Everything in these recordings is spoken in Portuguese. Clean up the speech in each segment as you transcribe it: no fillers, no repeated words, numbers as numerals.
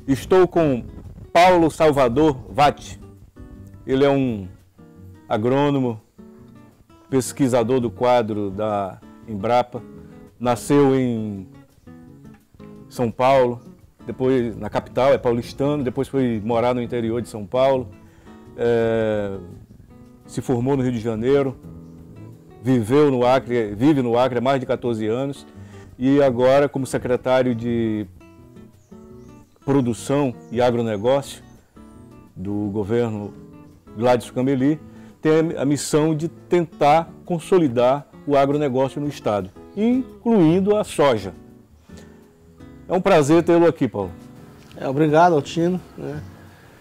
Estou com Paulo Salvador Vatti. Ele é um agrônomo, pesquisador do quadro da Embrapa. Nasceu em São Paulo, depois na capital, é paulistano, depois foi morar no interior de São Paulo. Se formou no Rio de Janeiro, vive no Acre há mais de 14 anos e agora, como secretário de Produção e Agronegócio do governo Gladys Cameli, tem a missão de tentar consolidar o agronegócio no estado, incluindo a soja. É um prazer tê-lo aqui, Paulo. Obrigado, Altino.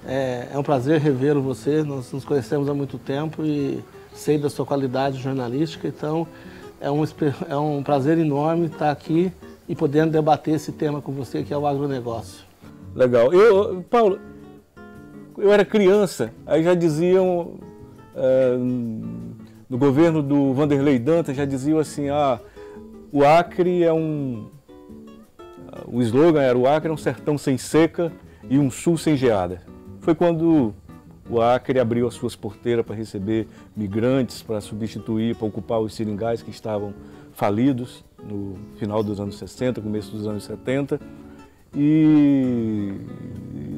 É um prazer revê-lo você. Nós nos conhecemos há muito tempo e sei da sua qualidade jornalística, então é um prazer enorme estar aqui e podendo debater esse tema com você, que é o agronegócio. Legal. Paulo, eu era criança, aí já diziam, no governo do Vanderlei Dantas, já diziam assim, o Acre é o slogan era: o Acre é um sertão sem seca e um sul sem geada. Foi quando o Acre abriu as suas porteiras para receber migrantes, para substituir, para ocupar os seringais que estavam falidos no final dos anos 60, começo dos anos 70. E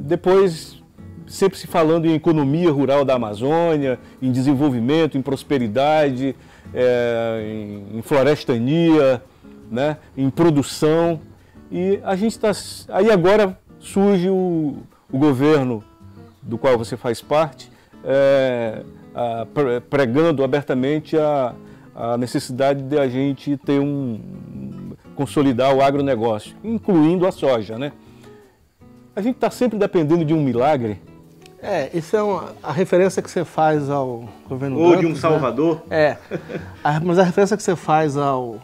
depois, sempre se falando em economia rural da Amazônia, em desenvolvimento, em prosperidade, em florestania, né, em produção. E a gente está... Aí agora surge o governo do qual você faz parte, pregando abertamente a necessidade de a gente ter consolidar o agronegócio, incluindo a soja, né? A gente está sempre dependendo de um milagre. Isso é a referência que você faz ao governo Ou Dantas, de um Salvador. Né? Mas a referência que você faz ao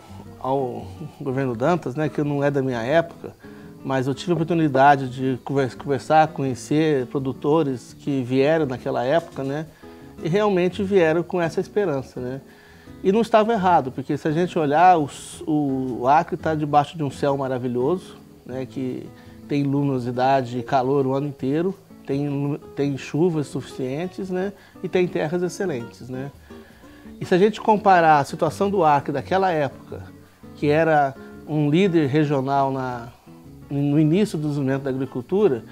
governo Dantas, né, que não é da minha época, mas eu tive a oportunidade de conversar, conhecer produtores que vieram naquela época, né, e realmente vieram com essa esperança, né. E não estava errado, porque se a gente olhar, o Acre está debaixo de um céu maravilhoso, né, que tem luminosidade e calor o ano inteiro, tem chuvas suficientes, né, e tem terras excelentes, né. E se a gente comparar a situação do Acre daquela época, que era um líder regional no início do desenvolvimento da agricultura,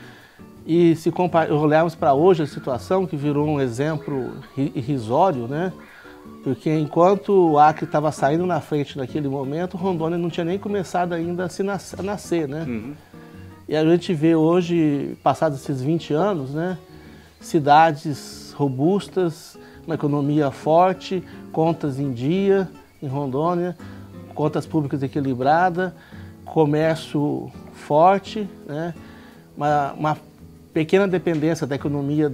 e se olharmos para hoje a situação, que virou um exemplo irrisório, né? Porque enquanto o Acre estava saindo na frente naquele momento, Rondônia não tinha nem começado ainda a nascer, né? Uhum. E a gente vê hoje, passados esses 20 anos, né, cidades robustas, uma economia forte, contas em dia em Rondônia, contas públicas equilibradas, comércio forte, né? Uma pequena dependência da economia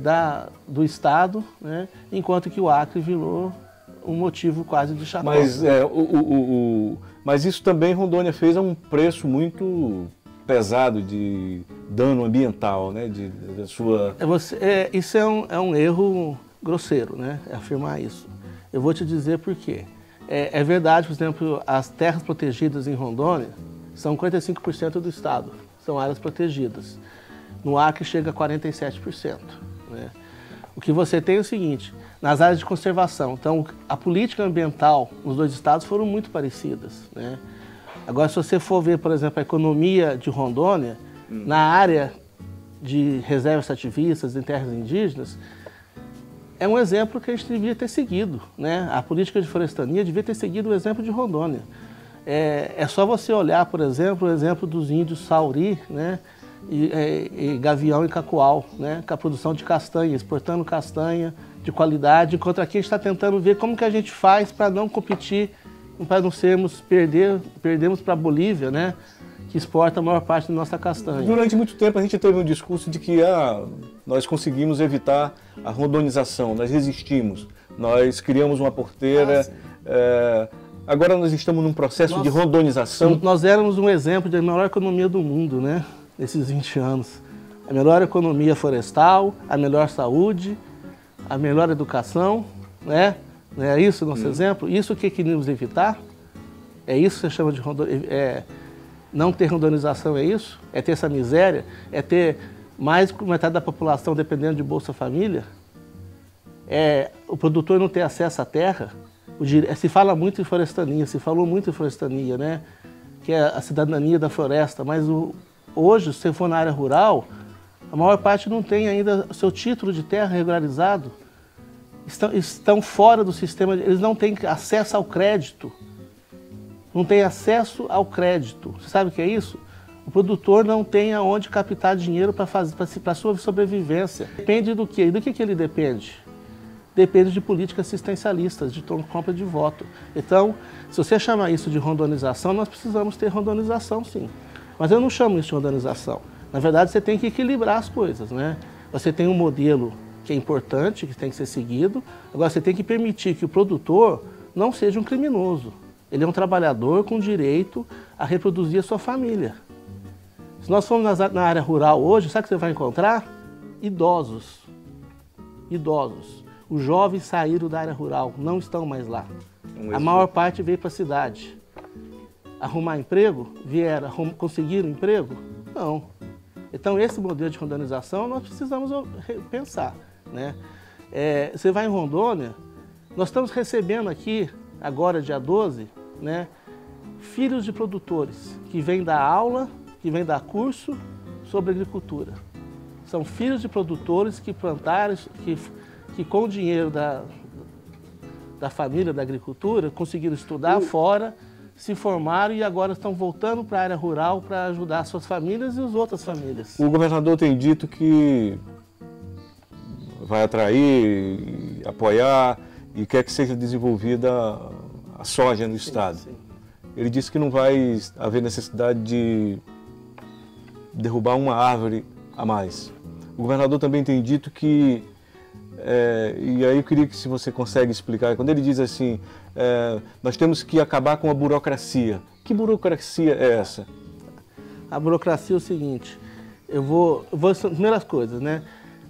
do Estado, né? Enquanto que o Acre virou um motivo quase de chacota. Mas isso também Rondônia fez a um preço muito pesado de dano ambiental, né? Da sua... Isso é um erro grosseiro, né? Afirmar isso. Eu vou te dizer por quê. É verdade, por exemplo, as terras protegidas em Rondônia são 45% do estado, são áreas protegidas. No Acre chega a 47%. Né? O que você tem é o seguinte, nas áreas de conservação, então a política ambiental nos dois estados foram muito parecidas. Né? Agora, se você for ver, por exemplo, a economia de Rondônia, na área de reservas extrativistas em terras indígenas, é um exemplo que a gente devia ter seguido, né? A política de florestania devia ter seguido o exemplo de Rondônia. É só você olhar, por exemplo, o exemplo dos índios Sauri, né? E Gavião e Cacoal, né? Com a produção de castanha, exportando castanha de qualidade, enquanto aqui a gente está tentando ver como que a gente faz para não competir, para não perdemos para a Bolívia, né? Que exporta a maior parte da nossa castanha. Durante muito tempo a gente teve um discurso de que nós conseguimos evitar a rondonização, nós resistimos, nós criamos uma porteira, agora nós estamos num processo de rondonização. Nós éramos um exemplo da melhor economia do mundo, né? Nesses 20 anos. A melhor economia florestal, a melhor saúde, a melhor educação, né? Não é isso o nosso exemplo? Isso que queríamos evitar? É isso que você chama de não ter rondonização, é isso? É ter essa miséria? É ter mais de metade da população dependendo de Bolsa Família, o produtor não ter acesso à terra, se fala muito em florestania, se falou muito em florestania, né? Que é a cidadania da floresta, mas hoje, se você for na área rural, a maior parte não tem ainda o seu título de terra regularizado, estão fora do sistema, eles não têm acesso ao crédito, não têm acesso ao crédito. Você sabe o que é isso? O produtor não tem aonde captar dinheiro para a sua sobrevivência. Depende do quê? E do que ele depende? Depende de políticas assistencialistas, de compra de voto. Então, se você chamar isso de rondonização, nós precisamos ter rondonização, sim. Mas eu não chamo isso de rondonização. Na verdade, você tem que equilibrar as coisas, né? Você tem um modelo que é importante, que tem que ser seguido. Agora, você tem que permitir que o produtor não seja um criminoso. Ele é um trabalhador com direito a reproduzir a sua família. Se nós formos na área rural hoje, sabe o que você vai encontrar? Idosos. Idosos. Os jovens saíram da área rural, não estão mais lá. A maior parte veio para a cidade. Arrumar emprego? Vieram. Conseguiram emprego? Não. Então, esse modelo de rondonização nós precisamos pensar, né? Você vai em Rondônia, nós estamos recebendo aqui, agora dia 12, né, filhos de produtores que vêm dar aula, que vêm dar curso sobre agricultura. São filhos de produtores que plantaram, que com o dinheiro da família da agricultura conseguiram estudar fora, se formaram e agora estão voltando para a área rural para ajudar as suas famílias e as outras famílias. O governador tem dito que vai atrair, apoiar e quer que seja desenvolvida a soja no estado. Sim. Ele disse que não vai haver necessidade de derrubar uma árvore a mais. O governador também tem dito que, e aí eu queria que se você consegue explicar, quando ele diz assim, nós temos que acabar com a burocracia. Que burocracia é essa? A burocracia é o seguinte, eu vou primeiras coisas, né?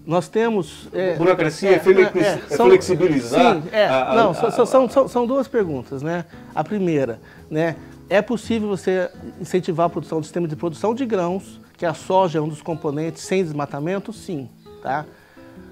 Nós temos... burocracia é flexibilizar? Sim, são duas perguntas, né? A primeira, né? É possível você incentivar a produção do sistema de produção de grãos, que a soja é um dos componentes, sem desmatamento? Sim, tá?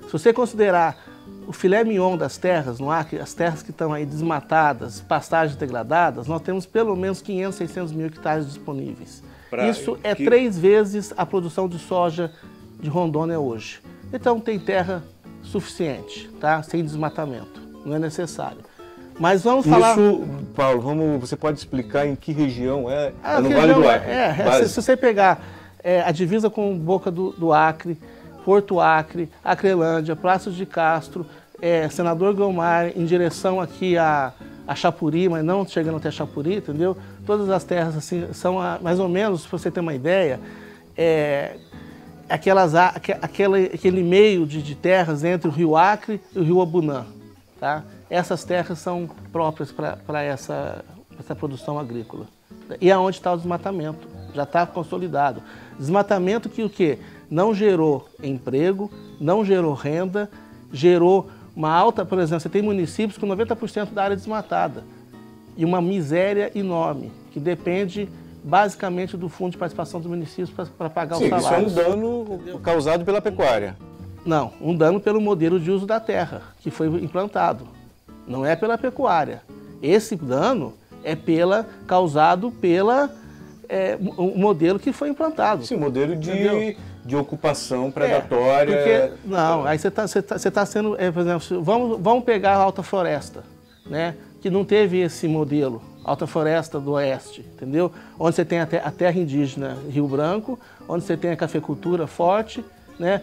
Se você considerar o filé mignon das terras no Acre, as terras que estão aí desmatadas, pastagens degradadas, nós temos pelo menos 500, 600 mil hectares disponíveis. Isso é 3 vezes a produção de soja de Rondônia hoje. Então tem terra suficiente, tá? Sem desmatamento, não é necessário. Mas vamos falar... Isso, Paulo, você pode explicar em que região é? No Vale do Acre. Se você pegar a divisa com Boca do Acre, Porto Acre, Acrelândia, Palácios de Castro, Senador Guiomar, em direção aqui a Chapuri, mas não chegando até Chapuri, entendeu? Todas as terras assim, são mais ou menos, se você ter uma ideia, aquele meio de terras entre o Rio Acre e o Rio Abunã, tá? Essas terras são próprias para essa produção agrícola. E aonde está o desmatamento? Já está consolidado. Desmatamento que o quê? Não gerou emprego, não gerou renda, gerou uma alta, por exemplo, você tem municípios com 90% da área desmatada e uma miséria enorme, que depende basicamente do fundo de participação dos municípios para pagar os salários. Isso é um dano causado pela pecuária. Não, um dano pelo modelo de uso da terra, que foi implantado. Não é pela pecuária. Esse dano é causado pelo modelo que foi implantado. Sim, o modelo de ocupação predatória. Aí você tá sendo, por exemplo, vamos pegar a Alta Floresta, né? Que não teve esse modelo, Alta Floresta do Oeste, entendeu? Onde você tem a terra indígena Rio Branco, onde você tem a cafeicultura forte, né?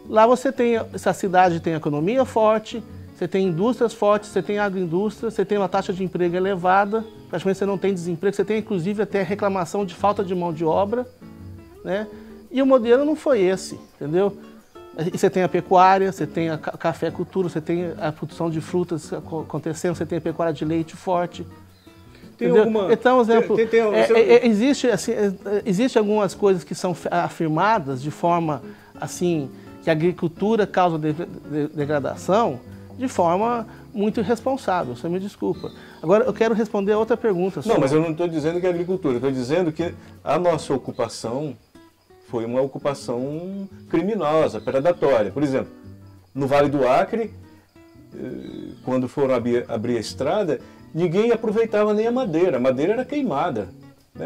Lá você tem, essa cidade tem economia forte, você tem indústrias fortes, você tem agroindústria, você tem uma taxa de emprego elevada, praticamente você não tem desemprego, você tem inclusive até reclamação de falta de mão de obra, né? E o modelo não foi esse, entendeu? E você tem a pecuária, você tem a cafeicultura, você tem a produção de frutas acontecendo, você tem a pecuária de leite forte. Então, exemplo, existe algumas coisas que são afirmadas de forma assim, que a agricultura causa degradação, de forma muito irresponsável, você me desculpa. Agora, eu quero responder a outra pergunta. Não, mas eu não estou dizendo que é agricultura, eu estou dizendo que a nossa ocupação foi uma ocupação criminosa, predatória. Por exemplo, no Vale do Acre, quando foram abrir a estrada, ninguém aproveitava nem a madeira era queimada.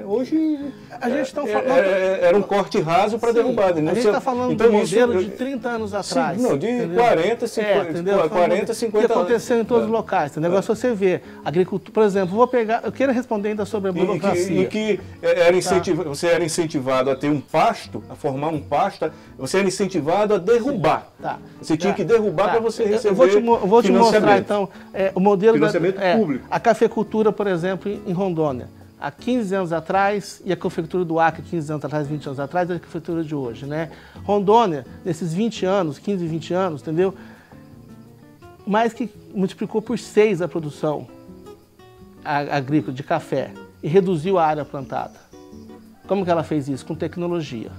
Hoje a gente está falando... era um corte raso para derrubar. A gente está falando então, do modelo de 30 anos atrás. Sim, não, de 40, 50, 40, 50 anos. Que aconteceu em todos os locais. O negócio é você ver. Agricultura, por exemplo, eu quero responder ainda sobre a burocracia. Em que você era incentivado a ter um pasto, a formar um pasto, você era incentivado a derrubar. Você tinha que derrubar para você receber eu vou te mostrar, então, o modelo financiamento público. A cafeicultura, por exemplo, em Rondônia. Há 15 anos atrás, e a cafeicultura do Acre, 15 anos atrás, 20 anos atrás, é a cafeicultura de hoje, né? Rondônia, nesses 20 anos, 15, 20 anos, entendeu? Mais que multiplicou por 6 a produção agrícola de café e reduziu a área plantada. Como que ela fez isso? Com tecnologia.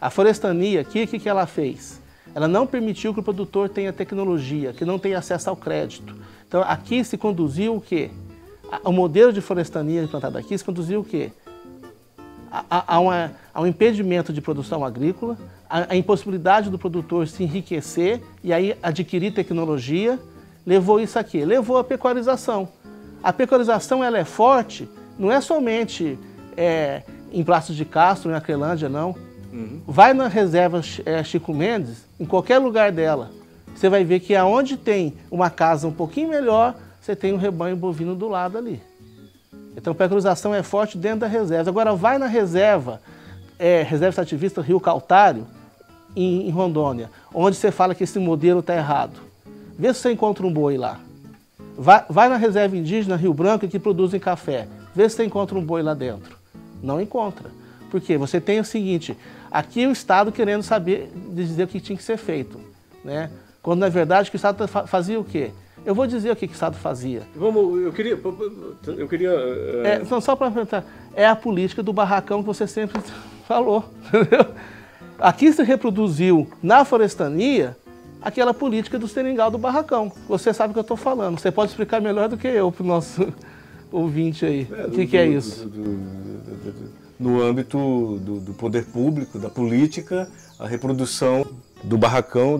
A Forestania aqui, o que ela fez? Ela não permitiu que o produtor tenha tecnologia, que não tenha acesso ao crédito. Então, aqui se conduziu o quê? O modelo de forestania implantado aqui se conduziu o quê? A um impedimento de produção agrícola, a impossibilidade do produtor se enriquecer e aí adquirir tecnologia, levou isso aqui, levou a pecuarização. A pecuarização ela é forte, não é somente em Palácio de Castro, em Acrelândia, não. Vai na reserva Chico Mendes, em qualquer lugar dela, você vai ver que aonde tem uma casa um pouquinho melhor, você tem um rebanho bovino do lado ali. Então a pecuarização é forte dentro da reserva. Agora vai na reserva extrativista Rio Caltário, em Rondônia, onde você fala que esse modelo está errado. Vê se você encontra um boi lá. Vai na reserva indígena Rio Branco, que produzem café. Vê se você encontra um boi lá dentro. Não encontra. Por quê? Você tem o seguinte, aqui o Estado querendo saber, dizer o que tinha que ser feito, né? Quando na verdade o Estado fazia o quê? Eu vou dizer o que o Estado fazia. Eu queria... Então, só para perguntar, é a política do barracão que você sempre falou, entendeu? Aqui se reproduziu na Forestania aquela política do seringal do barracão. Você sabe o que eu estou falando. Você pode explicar melhor do que eu para o nosso ouvinte aí. O que é isso? No âmbito do poder público, da política, a reprodução do barracão,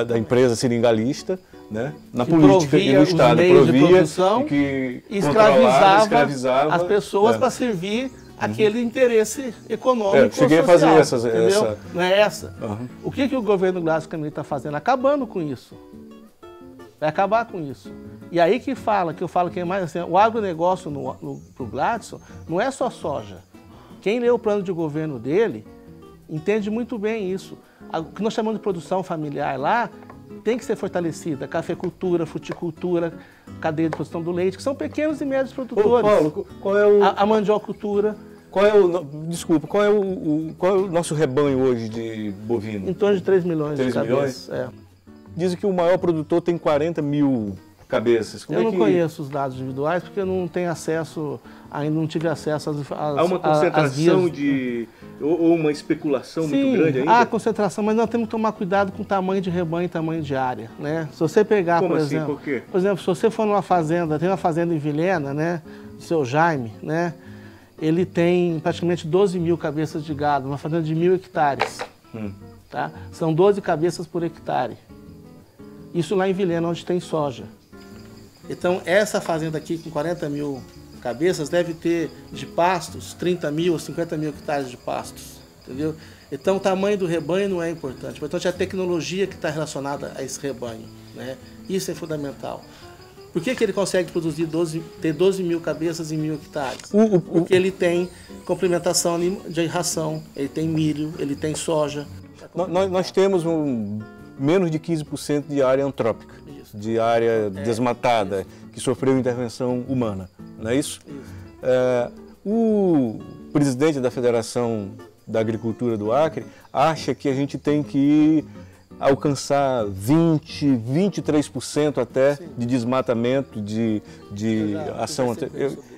da empresa seringalista, né? Na política e no Estado, provia que escravizava as pessoas para servir aquele interesse econômico cheguei social, a fazer essa... Não é essa? O que o governo Gládio Camilo está fazendo? Acabando com isso. Vai acabar com isso. E aí que eu falo que é mais assim, o agronegócio pro Gladson não é só soja. Quem lê o plano de governo dele entende muito bem isso. O que nós chamamos de produção familiar lá tem que ser fortalecida. Cafeicultura, fruticultura, cadeia de produção do leite, que são pequenos e médios produtores. Paulo, qual é o... A mandiocultura. Qual é o nosso rebanho hoje de bovino? Em torno de 3 milhões de cabeças. Dizem que o maior produtor tem 40 mil cabeças. Eu não conheço os dados individuais porque eu não tenho acesso, ainda não tive acesso às há uma concentração ou uma especulação muito grande ainda? Há concentração, mas nós temos que tomar cuidado com o tamanho de rebanho e tamanho de área, né? Se você pegar, por exemplo, por quê? Por exemplo, se você for numa fazenda, tem uma fazenda em Vilhena, né? O seu Jaime, né? Ele tem praticamente 12 mil cabeças de gado, uma fazenda de 1.000 hectares. Tá? São 12 cabeças por hectare. Isso lá em Vilhena, onde tem soja. Então, essa fazenda aqui, com 40 mil cabeças, deve ter de pastos 30 mil ou 50 mil hectares de pastos. Entendeu? Então, o tamanho do rebanho não é importante. O importante é a tecnologia que está relacionada a esse rebanho, né? Isso é fundamental. Por que ele consegue produzir ter 12 mil cabeças em 1.000 hectares? Porque ele tem complementação de ração, ele tem milho, ele tem soja. Nós temos menos de 15% de área antrópica, de área desmatada, que sofreu intervenção humana, não é isso? O presidente da Federação da Agricultura do Acre acha que a gente tem que alcançar 23% até de desmatamento, de ação.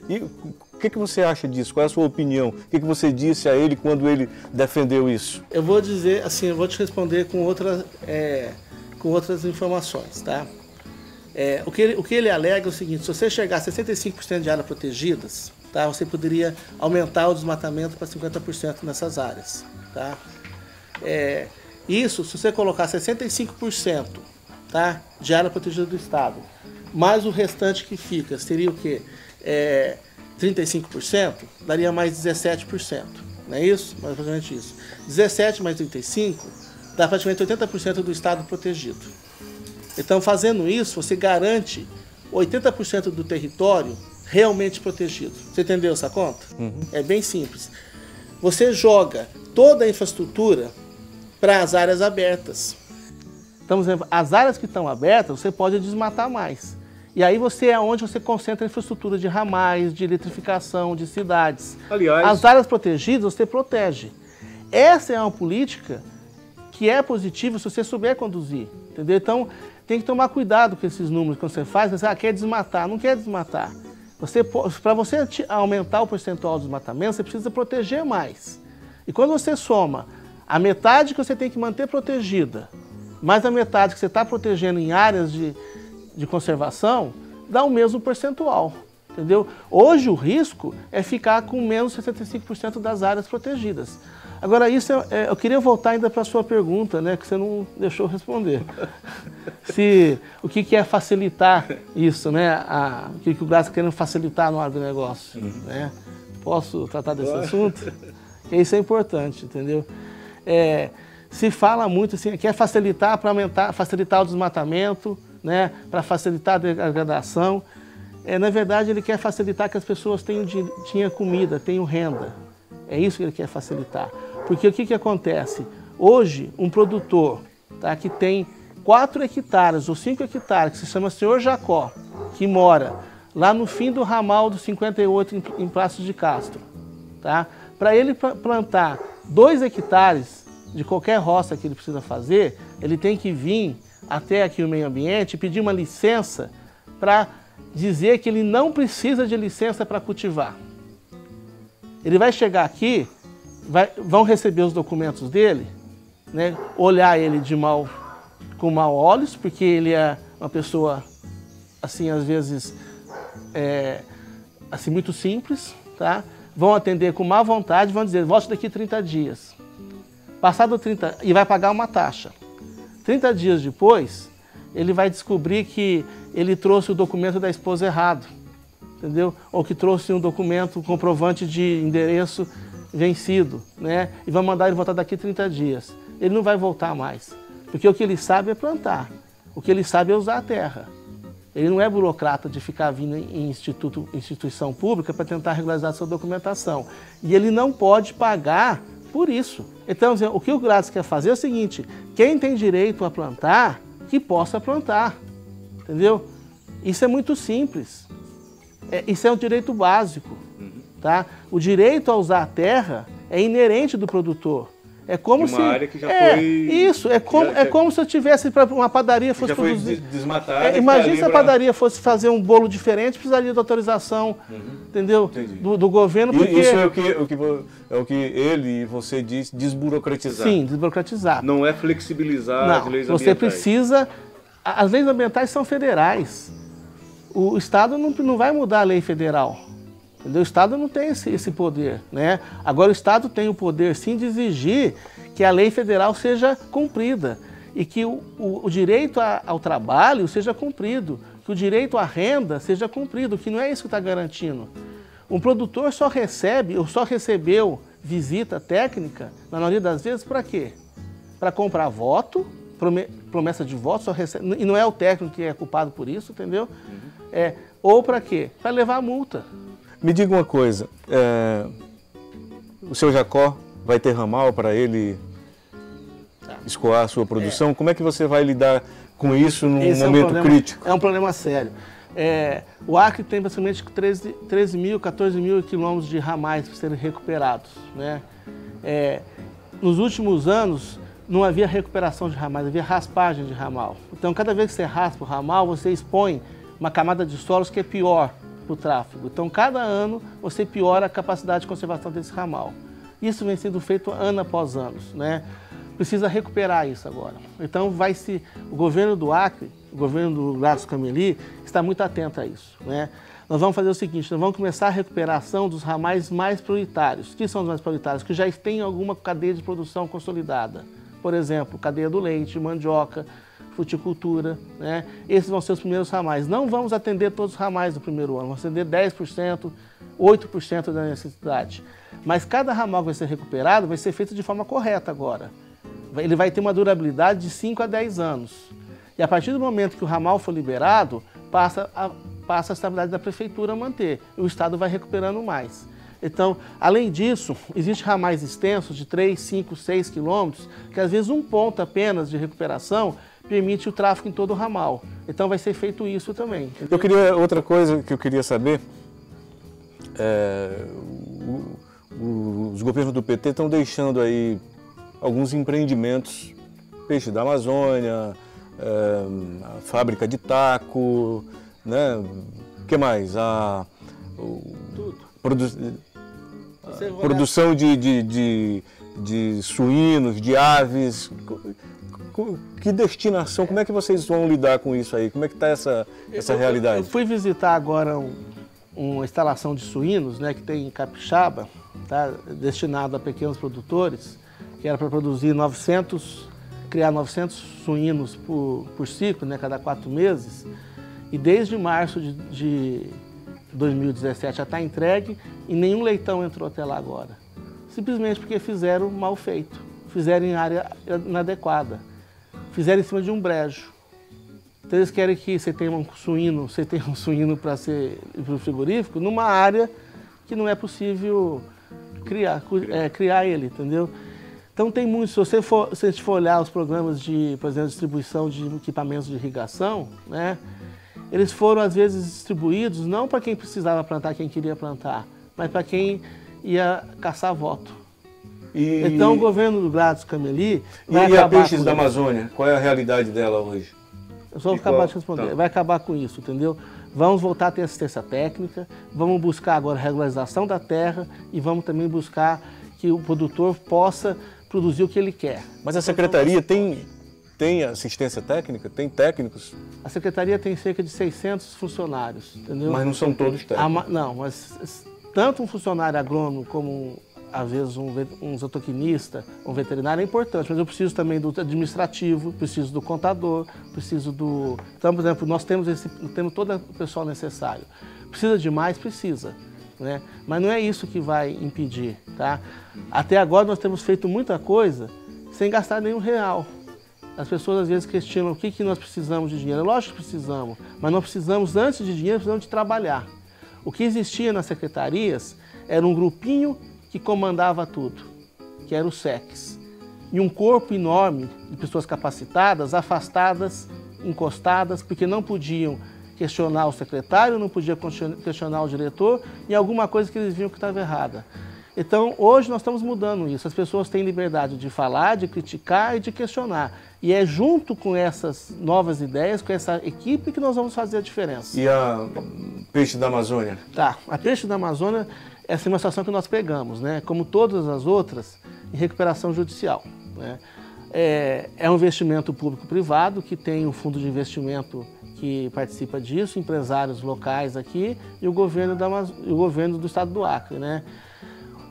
E o que você acha disso? Qual é a sua opinião? O que você disse a ele quando ele defendeu isso? Eu vou dizer assim, eu vou te responder com outras informações, tá? O que ele alega é o seguinte: se você chegar a 65% de áreas protegidas, tá? Você poderia aumentar o desmatamento para 50% nessas áreas, tá? Isso, se você colocar 65%, tá, de área protegida do Estado, mais o restante que fica, seria o quê? 35%, daria mais 17%, não é isso? Mais praticamente isso. 17 mais 35 dá praticamente 80% do Estado protegido. Então, fazendo isso, você garante 80% do território realmente protegido. Você entendeu essa conta? Uhum. É bem simples. Você joga toda a infraestrutura para as áreas abertas. Então, por exemplo, as áreas que estão abertas, você pode desmatar mais. E aí é onde você concentra a infraestrutura de ramais, de eletrificação, de cidades. Aliás, as áreas protegidas você protege. Essa é uma política que é positiva se você souber conduzir, entendeu? Então, tem que tomar cuidado com esses números quando você faz. Você quer desmatar, não quer desmatar. Para você aumentar o percentual de desmatamento, você precisa proteger mais. E quando você soma a metade que você tem que manter protegida, mais a metade que você está protegendo em áreas de conservação, dá o mesmo percentual, entendeu? Hoje o risco é ficar com menos 65% das áreas protegidas. Agora, isso eu queria voltar ainda para a sua pergunta, né, que você não deixou responder. O que é facilitar isso, né? O que o Graz está querendo facilitar no agronegócio, né? Posso tratar desse assunto? Isso é importante, entendeu? Se fala muito assim, quer facilitar para facilitar o desmatamento, né, para facilitar a degradação. Na verdade, ele quer facilitar que as pessoas tenham comida, tenham renda. É isso que ele quer facilitar. Porque o que acontece? Hoje, um produtor, tá, que tem 4 hectares ou 5 hectares, que se chama Senhor Jacó, que mora lá no fim do ramal do 58 em Paços de Castro, tá? Para ele plantar 2 hectares de qualquer roça que ele precisa fazer, ele tem que vir até aqui o meio ambiente e pedir uma licença para dizer que ele não precisa de licença para cultivar. Ele vai chegar aqui, vão receber os documentos dele, né, olhar ele com mau olhos, porque ele é uma pessoa, assim, às vezes, assim, muito simples, tá? Vão atender com má vontade, vão dizer, volte daqui 30 dias. Passado 30, e vai pagar uma taxa. 30 dias depois, ele vai descobrir que ele trouxe o documento da esposa errado, entendeu? Ou que trouxe um documento comprovante de endereço vencido, né? E vai mandar ele voltar daqui 30 dias. Ele não vai voltar mais, porque o que ele sabe é plantar, o que ele sabe é usar a terra. Ele não é burocrata de ficar vindo em instituição pública para tentar regularizar sua documentação. E ele não pode pagar por isso. Então, o que o Graz quer fazer é o seguinte, quem tem direito a plantar, que possa plantar, entendeu? Isso é muito simples. Isso é um direito básico, tá? O direito a usar a terra é inerente do produtor. É como se área que já foi... Isso, como se eu tivesse uma padaria fosse produzir... desmatada. Imagina se a padaria fosse fazer um bolo diferente, precisaria de autorização, entendeu? Do governo, porque... Isso é o que ele e você diz, desburocratizar. Sim, desburocratizar. Não é flexibilizar as leis ambientais. Você precisa... As leis ambientais são federais. O Estado não vai mudar a lei federal. Entendeu? O Estado não tem esse poder, né? Agora o Estado tem o poder sim de exigir que a lei federal seja cumprida e que o direito ao trabalho seja cumprido, que o direito à renda seja cumprido, que não é isso que está garantindo. Um produtor só recebe ou só recebeu visita técnica, na maioria das vezes, para quê? Para comprar voto, promessa de voto, só recebe, e não é o técnico que é culpado por isso, entendeu? Ou para quê? Para levar a multa. Me diga uma coisa, o seu Jacó vai ter ramal para ele escoar a sua produção? Como é que você vai lidar com isso num momento crítico? É um problema sério. O Acre tem basicamente 13 mil, 14 mil quilômetros de ramais para serem recuperados, né? Nos últimos anos não havia recuperação de ramais, havia raspagem de ramal. Então cada vez que você raspa o ramal, você expõe uma camada de solos que é pior para o tráfego. Então, cada ano, você piora a capacidade de conservação desse ramal. Isso vem sendo feito ano após ano, né? Precisa recuperar isso agora. Então, o governo do Acre, o governo do Gladys Cameli, está muito atento a isso, né? nós vamos fazer o seguinte, nós vamos começar a recuperação dos ramais mais prioritários. Que são os mais prioritários? Que já têm alguma cadeia de produção consolidada. Por exemplo, cadeia do leite, mandioca, fruticultura, né? Esses vão ser os primeiros ramais. Não vamos atender todos os ramais do primeiro ano, vamos atender 10%, 8% da necessidade. Mas cada ramal que vai ser recuperado vai ser feito de forma correta agora. Ele vai ter uma durabilidade de 5 a 10 anos. E a partir do momento que o ramal for liberado, passa a estabilidade da prefeitura a manter. E o Estado vai recuperando mais. Então, além disso, existem ramais extensos de 3, 5, 6 quilômetros, que às vezes um ponto apenas de recuperação permite o tráfego em todo o ramal. Então vai ser feito isso também. Entendeu? Outra coisa que eu queria saber, os governos do PT estão deixando aí alguns empreendimentos, Peixe da Amazônia, a fábrica de taco, né? O que mais? Produção de suínos, de aves. Que destinação, como é que vocês vão lidar com isso aí? Como é que está essa realidade? Eu fui visitar agora uma instalação de suínos, né, que tem em Capixaba, tá, destinado a pequenos produtores, que era para produzir criar 900 suínos por ciclo, né, cada 4 meses. E desde março de 2017 já está entregue e nenhum leitão entrou até lá agora. Simplesmente porque fizeram mal feito, fizeram em área inadequada, fizeram em cima de um brejo. Então eles querem que você tenha um suíno para ser pro frigorífico numa área que não é possível criar ele, entendeu? Então tem muito, se a gente for olhar os programas de, por exemplo, distribuição de equipamentos de irrigação, né? Eles foram às vezes distribuídos não para quem precisava plantar, quem queria plantar, mas para quem ia caçar voto. Então o governo do Gladys Cameli vai acabar. E a Peixes da Amazônia, qual é a realidade dela hoje? Eu só vou acabar de responder. Tá. Vai acabar com isso, entendeu? Vamos voltar a ter assistência técnica, vamos buscar agora a regularização da terra e vamos também buscar que o produtor possa produzir o que ele quer. Mas a secretaria tem assistência técnica? Tem técnicos? A secretaria tem cerca de 600 funcionários, entendeu? Mas não são todos técnicos? Não, mas tanto um funcionário agrônomo como, às vezes, um zootecnista, um veterinário é importante, mas eu preciso também do administrativo, preciso do contador, preciso do... Então, por exemplo, nós temos todo o pessoal necessário. Precisa de mais? Precisa. Né? Mas não é isso que vai impedir, tá? Até agora nós temos feito muita coisa sem gastar nenhum real. As pessoas às vezes questionam o que nós precisamos de dinheiro. Lógico que precisamos, mas nós precisamos, antes de dinheiro, precisamos de trabalhar. O que existia nas secretarias era um grupinho que comandava tudo, que era o SEX. E um corpo enorme de pessoas capacitadas, afastadas, encostadas, porque não podiam questionar o secretário, não podia questionar o diretor e alguma coisa que eles viam que estava errada. Então, hoje nós estamos mudando isso. As pessoas têm liberdade de falar, de criticar e de questionar. E é junto com essas novas ideias, com essa equipe, que nós vamos fazer a diferença. E a Peixe da Amazônia? Tá, a Peixe da Amazônia é uma situação que nós pegamos, né? Como todas as outras, em recuperação judicial, né? É um investimento público-privado que tem um fundo de investimento que participa disso, empresários locais aqui e o governo do estado do Acre, né?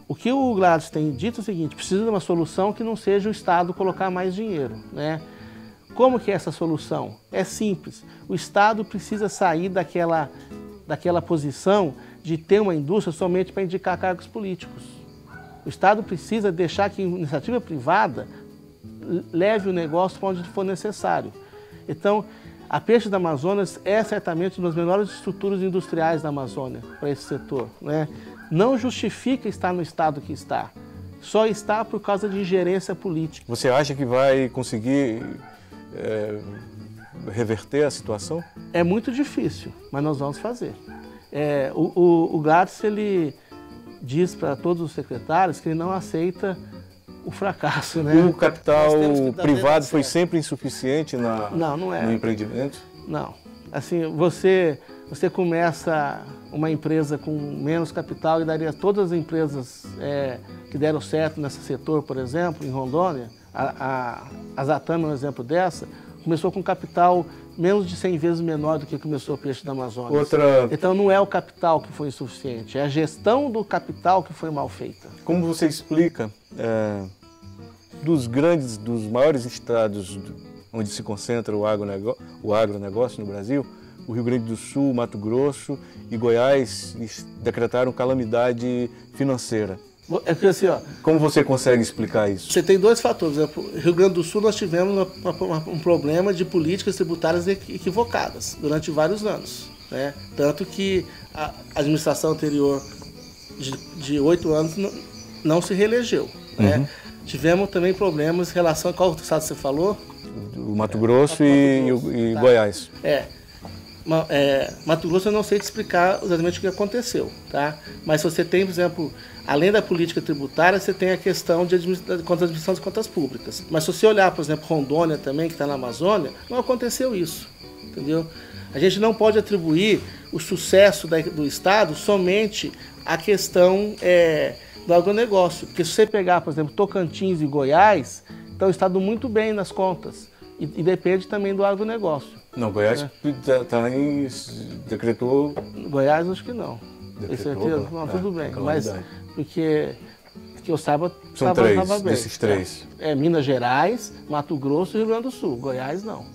O que o Gladys tem dito é o seguinte: precisa de uma solução que não seja o Estado colocar mais dinheiro, né? Como que é essa solução? É simples. O Estado precisa sair daquela posição de ter uma indústria somente para indicar cargos políticos. O Estado precisa deixar que a iniciativa privada leve o negócio para onde for necessário. Então, a Peixe da Amazônia é certamente uma das menores estruturas industriais da Amazônia para esse setor, né? Não justifica estar no estado que está, só está por causa de ingerência política. Você acha que vai conseguir reverter a situação? É muito difícil, mas nós vamos fazer. O Gladys, ele diz para todos os secretários que ele não aceita o fracasso, né? O capital privado foi sempre insuficiente no empreendimento? Não. Assim, você começa uma empresa com menos capital e daria todas as empresas que deram certo nesse setor, por exemplo, em Rondônia, a Zatama é um exemplo dessa, começou com capital menos de 100 vezes menor do que começou o peixe da Amazônia. Então não é o capital que foi insuficiente, é a gestão do capital que foi mal feita. Como você explica, dos maiores estados onde se concentra o agronegócio no Brasil, o Rio Grande do Sul, Mato Grosso e Goiás decretaram calamidade financeira. É porque assim, ó, como você consegue explicar isso? Você tem dois fatores. No Rio Grande do Sul nós tivemos um problema de políticas tributárias equivocadas durante vários anos, né? Tanto que a administração anterior de 8 anos não se reelegeu, né? Tivemos também problemas em relação a qual estado você falou? O Mato Grosso e tá. Goiás. Mato Grosso eu não sei te explicar exatamente o que aconteceu, tá? Mas você tem, por exemplo, além da política tributária, você tem a questão de administração de contas públicas. Mas se você olhar, por exemplo, Rondônia também, que está na Amazônia, não aconteceu isso, entendeu? A gente não pode atribuir o sucesso do Estado somente à questão do agronegócio. Porque se você pegar, por exemplo, Tocantins e Goiás, estão estado muito bem nas contas. E depende também do agronegócio. Não, Goiás decretou... Goiás acho que não. Tem certeza? Não, tudo bem. Mas porque eu saiba, são três desses três. Minas Gerais, Mato Grosso e Rio Grande do Sul. Goiás não.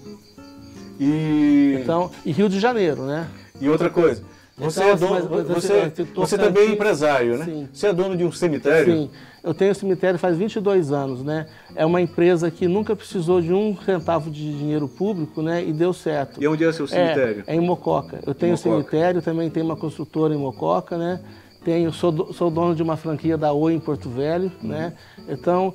E Rio de Janeiro, né? E outra coisa, você também é empresário, né? Sim. Você é dono de um cemitério? Sim, eu tenho um cemitério faz 22 anos, né? É uma empresa que nunca precisou de um centavo de dinheiro público, né? E deu certo. E onde é o seu cemitério? É em Mococa. Eu tenho um cemitério, também tenho uma construtora em Mococa, né? Sou dono de uma franquia da Oi em Porto Velho, né? Então,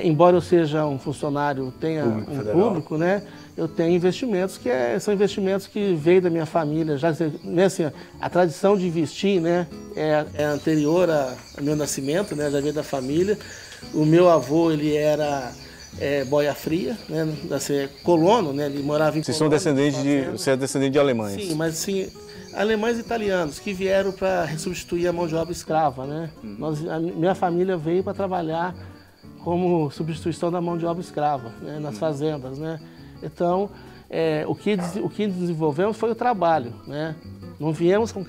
embora eu seja um funcionário, tenha público, né? Eu tenho investimentos são investimentos que veio da minha família. Já assim, a tradição de investir, né, é anterior ao meu nascimento, né? Já veio da família. O meu avô, ele era boia fria, né? Assim, colono, né? Ele morava em Você é descendente de alemães? Sim, mas sim, alemães e italianos que vieram para substituir a mão de obra escrava, né? A minha família veio para trabalhar como substituição da mão de obra escrava, né? Nas fazendas, né? Então, o que desenvolvemos foi o trabalho, né? Não viemos com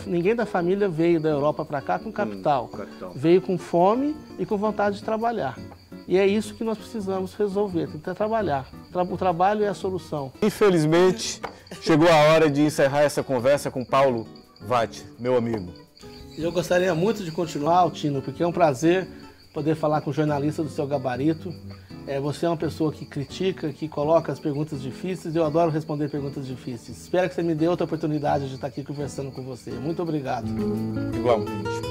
ninguém da família veio da Europa para cá com capital. Veio com fome e com vontade de trabalhar. E é isso que nós precisamos resolver, tem que trabalhar. O trabalho é a solução. Infelizmente, chegou a hora de encerrar essa conversa com Paulo Vatti, meu amigo. Eu gostaria muito de continuar, Altino, porque é um prazer poder falar com um jornalista do seu gabarito. Você é uma pessoa que critica, que coloca as perguntas difíceis, eu adoro responder perguntas difíceis. Espero que você me dê outra oportunidade de estar aqui conversando com você. Muito obrigado. Igualmente.